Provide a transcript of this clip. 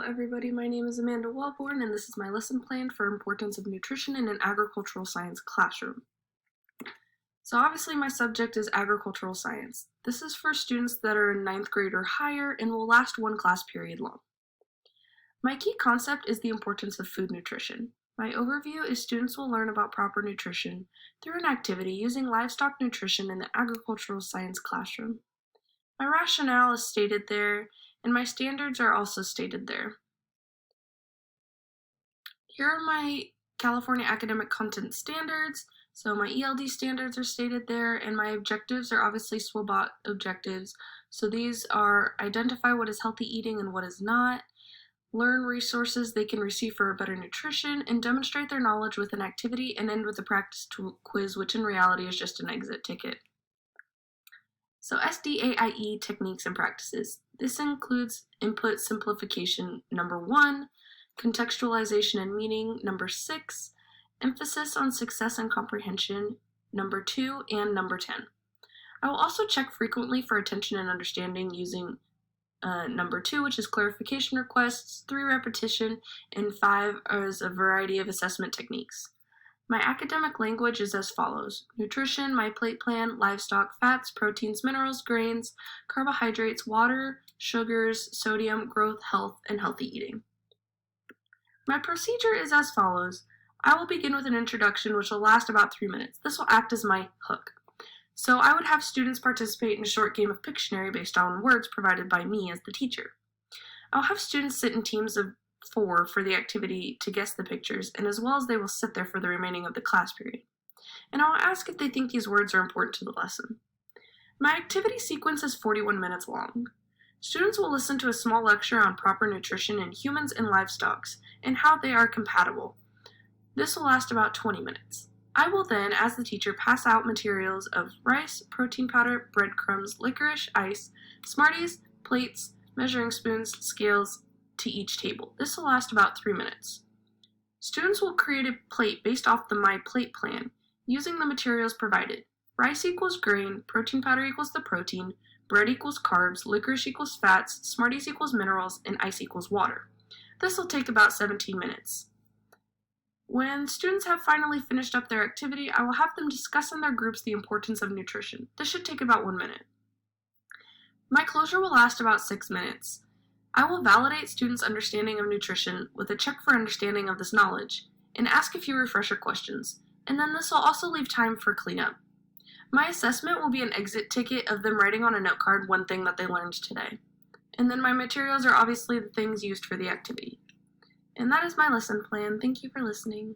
everybody, my name is Amanda Wellborn and this is my lesson plan for importance of nutrition in an agricultural science classroom. So obviously my subject is agricultural science. This is for students that are in 9th grade or higher and will last one class period long. My key concept is the importance of food nutrition. My overview is students will learn about proper nutrition through an activity using livestock nutrition in the agricultural science classroom. My rationale is stated there, and my standards are also stated there. Here are my California Academic Content Standards. So my ELD standards are stated there, and my objectives are obviously SWOBOT objectives. So these are identify what is healthy eating and what is not, learn resources they can receive for better nutrition, and demonstrate their knowledge with an activity, and end with a practice quiz, which in reality is just an exit ticket. So SDAIE techniques and practices. This includes input simplification number 1, contextualization and meaning number 6, emphasis on success and comprehension number 2, and number 10. I will also check frequently for attention and understanding using number 2, which is clarification requests, 3 repetition, and 5 as a variety of assessment techniques. My academic language is as follows: nutrition, my plate plan, livestock, fats, proteins, minerals, grains, carbohydrates, water, sugars, sodium, growth, health, and healthy eating. My procedure is as follows. I will begin with an introduction which will last about 3 minutes. This will act as my hook. So I would have students participate in a short game of Pictionary based on words provided by me as the teacher. I'll have students sit in teams of 4 for the activity to guess the pictures, and as well as they will sit there for the remaining of the class period. And I'll ask if they think these words are important to the lesson. My activity sequence is 41 minutes long. Students will listen to a small lecture on proper nutrition in humans and livestock and how they are compatible. This will last about 20 minutes. I will then, as the teacher, pass out materials of rice, protein powder, breadcrumbs, licorice, ice, Smarties, plates, measuring spoons, scales, to each table. This will last about 3 minutes. Students will create a plate based off the My Plate plan, using the materials provided. Rice equals grain, protein powder equals the protein, bread equals carbs, licorice equals fats, Smarties equals minerals, and ice equals water. This will take about 17 minutes. When students have finally finished up their activity, I will have them discuss in their groups the importance of nutrition. This should take about 1 minute. My closure will last about 6 minutes. I will validate students' understanding of nutrition with a check for understanding of this knowledge, and ask a few refresher questions, and then this will also leave time for cleanup. My assessment will be an exit ticket of them writing on a note card one thing that they learned today. And then my materials are obviously the things used for the activity. And that is my lesson plan. Thank you for listening.